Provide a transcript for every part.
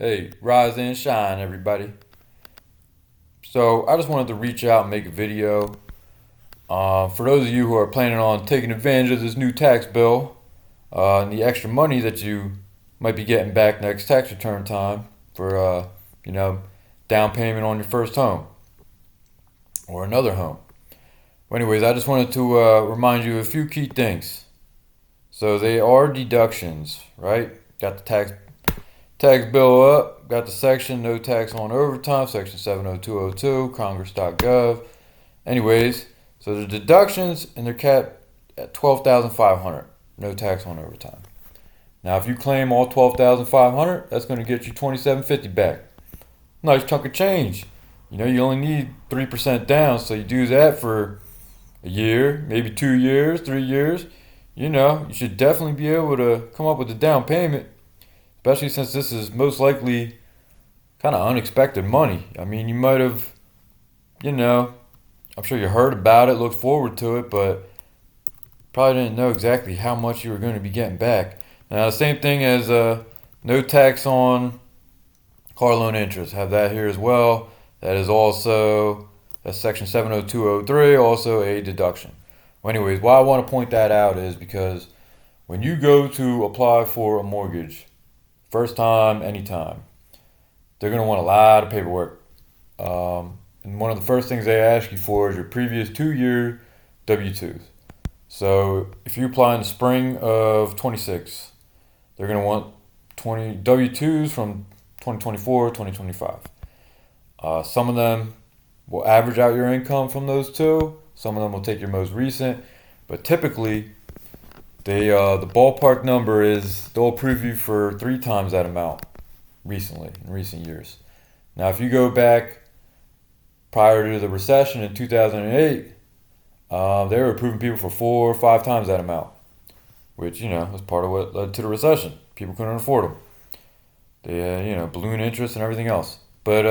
Hey, rise and shine, everybody. So, I just wanted to reach out and make a video. For those of you who are planning on taking advantage of this new tax bill and the extra money that you might be getting back next tax return time for, down payment on your first home or another home. Well, anyways, I just wanted to remind you of a few key things. So, they are deductions, right? Got the tax bill up, got the section no tax on overtime, section 70202, congress.gov. Anyways, so the deductions and they're capped at 12,500, no tax on overtime. Now, if you claim all 12,500, that's going to get you 2750 back. Nice chunk of change. You only need 3% down, so you do that for a year, maybe 2 years, 3 years. You should definitely be able to come up with a down payment, especially since this is most likely kind of unexpected money. I mean, you might have, I'm sure you heard about it, looked forward to it, but probably didn't know exactly how much you were going to be getting back. Now, the same thing as no tax on car loan interest. Have that here as well. That is also, that's section 70203, also a deduction. Well, anyways, why I want to point that out is because when you go to apply for a mortgage, first time, anytime, they're going to want a lot of paperwork. And one of the first things they ask you for is your previous 2-year W-2s. So if you apply in the spring of 26, they're going to want 20 W-2s from 2024, 2025. Some of them will average out your income from those two. Some of them will take your most recent. But typically, the ballpark number is they'll approve you for 3 times that amount in recent years. Now, if you go back prior to the recession in 2008, they were approving people for 4 or 5 times that amount, which, was part of what led to the recession. People couldn't afford them. They had, balloon interest and everything else. But,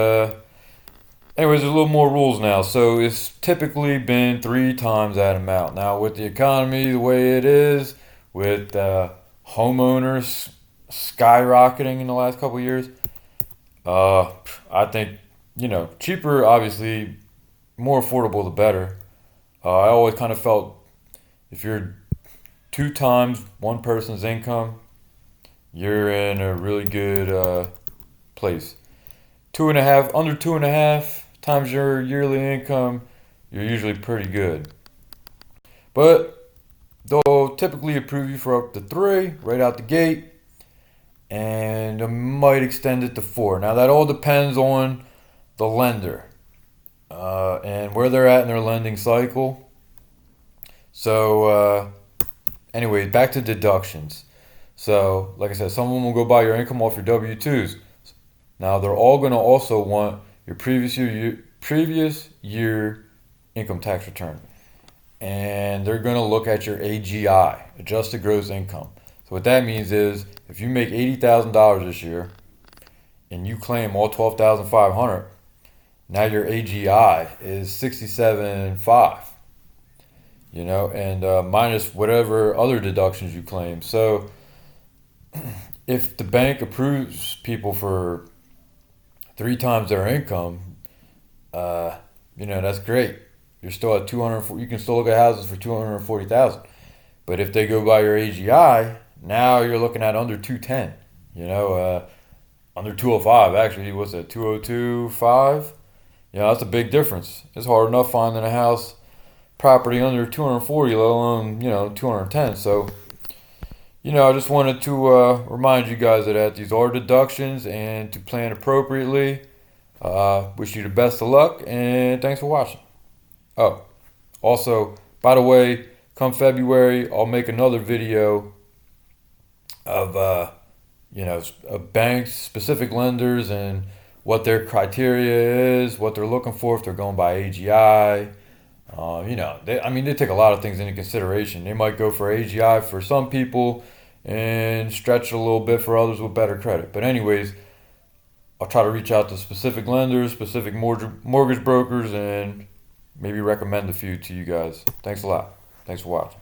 anyways, there's a little more rules now. So it's typically been 3 times that amount. Now, with the economy the way it is, with homeowners skyrocketing in the last couple of years, I think, cheaper, obviously, more affordable the better. I always kind of felt if you're 2 times one person's income, you're in a really good place. Under 2.5 times your yearly income, you're usually pretty good. But they'll typically approve you for up to 3 right out the gate, and they might extend it to 4. Now that all depends on the lender and where they're at in their lending cycle. So, anyways, back to deductions. So, like I said, some of them will go by your income off your W-2s. Now, they're all going to also want your previous year income tax return. And they're going to look at your AGI, adjusted gross income. So what that means is if you make $80,000 this year and you claim all 12,500, now your AGI is 67.5. And minus whatever other deductions you claim. So if the bank approves people for 3 times their income, that's great. You're still at 200. You can still look at houses for 240,000. But if they go by your AGI, now you're looking at under 210. Under 205 actually. What's that? 202.5. That's a big difference. It's hard enough finding a house property under 240, let alone 210. So I just wanted to remind you guys of that. These are deductions and to plan appropriately. Wish you the best of luck and thanks for watching. Oh, also, by the way, come February, I'll make another video of, of banks, specific lenders, and what their criteria is, what they're looking for if they're going by AGI. They take a lot of things into consideration. They might go for AGI for some people and stretch it a little bit for others with better credit. But anyways, I'll try to reach out to specific lenders, specific mortgage brokers, and maybe recommend a few to you guys. Thanks a lot. Thanks for watching.